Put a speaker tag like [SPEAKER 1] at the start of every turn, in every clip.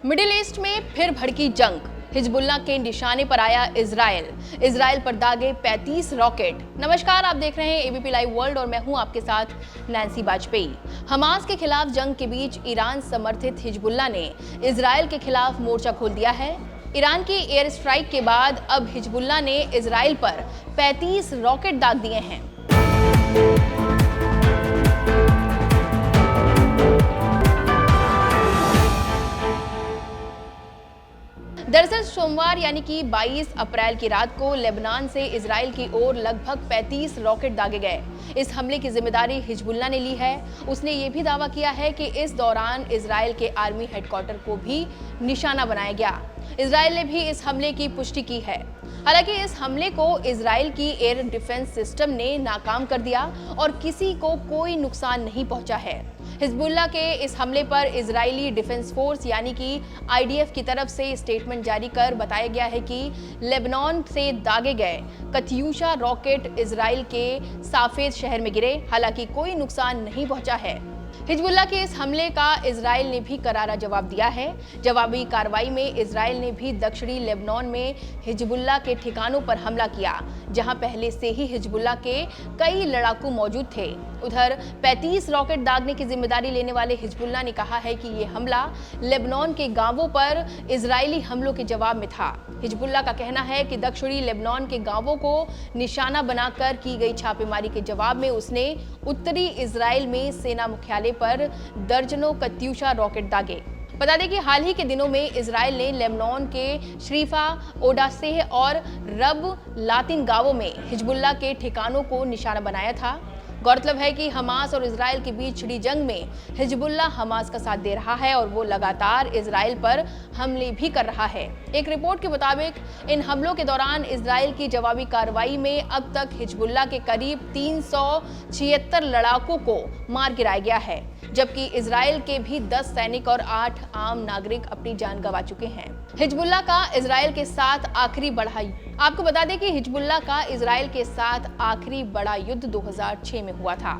[SPEAKER 1] Middle east में फिर भड़की जंग। हिजबुल्ला के निशाने पर आया इजराइल पर दागे 35 रॉकेट। नमस्कार, आप देख रहे हैं एबीपी लाइव वर्ल्ड और मैं हूं आपके साथ नैन्सी बाजपेयी। हमास के खिलाफ जंग के बीच ईरान समर्थित हिजबुल्ला ने इजराइल के खिलाफ मोर्चा खोल दिया है। ईरान की एयर स्ट्राइक के बाद अब हिजबुल्ला ने इजराइल पर 35 रॉकेट दाग दिए हैं। दरअसल सोमवार यानी कि 22 अप्रैल की रात को लेबनान से इजराइल की ओर लगभग 35 रॉकेट दागे गए। इस हमले की जिम्मेदारी हिजबुल्ला ने ली है। उसने ये भी दावा किया है कि इस दौरान इजराइल के आर्मी हेडक्वार्टर को भी निशाना बनाया गया। इजराइल ने भी इस हमले की पुष्टि की है। हालांकि इस हमले को इजराइल की एयर डिफेंस सिस्टम ने नाकाम कर दिया और किसी को कोई नुकसान नहीं पहुंचा है। हिजबुल्ला के इस हमले पर इजरायली डिफेंस फोर्स यानी कि आईडीएफ की तरफ से स्टेटमेंट जारी कर बताया गया है कि लेबनान से दागे गए कत्यूशा रॉकेट इजराइल के साफेद शहर में गिरे। हालांकि कोई नुकसान नहीं पहुंचा है। हिजबुल्ला के इस हमले का इजराइल ने भी करारा जवाब दिया है। जवाबी कार्रवाई में इजराइल ने भी दक्षिणी लेबनान में हिजबुल्ला के ठिकानों पर हमला किया, जहां पहले से ही हिजबुल्ला के कई लड़ाकू मौजूद थे। उधर 35 रॉकेट दागने की जिम्मेदारी लेने वाले हिजबुल्ला ने कहा है कि ये हमला लेबनान के गांवों पर इजरायली हमलों के जवाब में था। हिजबुल्ला का कहना है कि दक्षिणी लेबनान के गांवों को निशाना बनाकर की गई छापेमारी के जवाब में उसने उत्तरी इजराइल में सेना मुख्यालय पर दर्जनों कत्यूशा रॉकेट दागे। बता दें कि हाल ही के दिनों में इजराइल ने लेबनान के शरीफा, ओडासेह और रब लातिन गांवों में हिजबुल्ला के ठिकानों को निशाना बनाया था। गौरतलब है कि हमास और इजराइल के बीच छिड़ी जंग में हिजबुल्ला हमास का साथ दे रहा है और वो लगातार इजराइल पर हमले भी कर रहा है। एक रिपोर्ट के मुताबिक इन हमलों के दौरान इजराइल की जवाबी कार्रवाई में अब तक हिजबुल्ला के करीब 376 लड़ाकों को मार गिराया गया है, जबकि इजराइल के भी 10 सैनिक और 8 आम नागरिक अपनी जान गंवा चुके हैं। हिजबुल्ला का इजराइल के साथ आखिरी बड़ा आपको बता दें कि हिजबुल्ला का इजराइल के साथ आखिरी बड़ा युद्ध 2006 में हुआ था।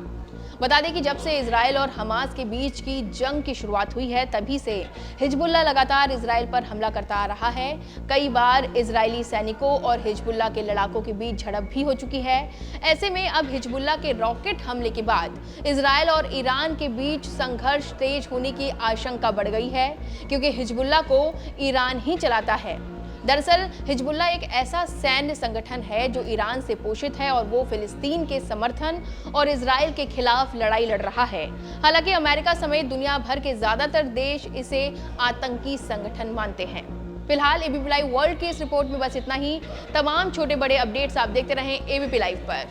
[SPEAKER 1] बता दें कि जब से इजराइल और हमास के बीच की जंग की शुरुआत हुई है, तभी से हिजबुल्ला लगातार इजराइल पर हमला करता आ रहा है। कई बार इजरायली सैनिकों और हिजबुल्ला के लड़ाकों के बीच झड़प भी हो चुकी है। ऐसे में अब हिजबुल्ला के रॉकेट हमले के बाद इजराइल और ईरान के बीच संघर्ष तेज होने की आशंका बढ़ गई है, क्योंकि हिजबुल्ला को ईरान ही चलाता है। दरअसल हिजबुल्ला एक ऐसा सैन्य संगठन है जो ईरान से पोषित है और वो फिलिस्तीन के समर्थन और इजराइल के खिलाफ लड़ाई लड़ रहा है। हालांकि अमेरिका समेत दुनिया भर के ज्यादातर देश इसे आतंकी संगठन मानते हैं। फिलहाल एबीपी लाइव वर्ल्ड की इस रिपोर्ट में बस इतना ही। तमाम छोटे बड़े अपडेट्स आप देखते रहें एबीपी लाइव पर।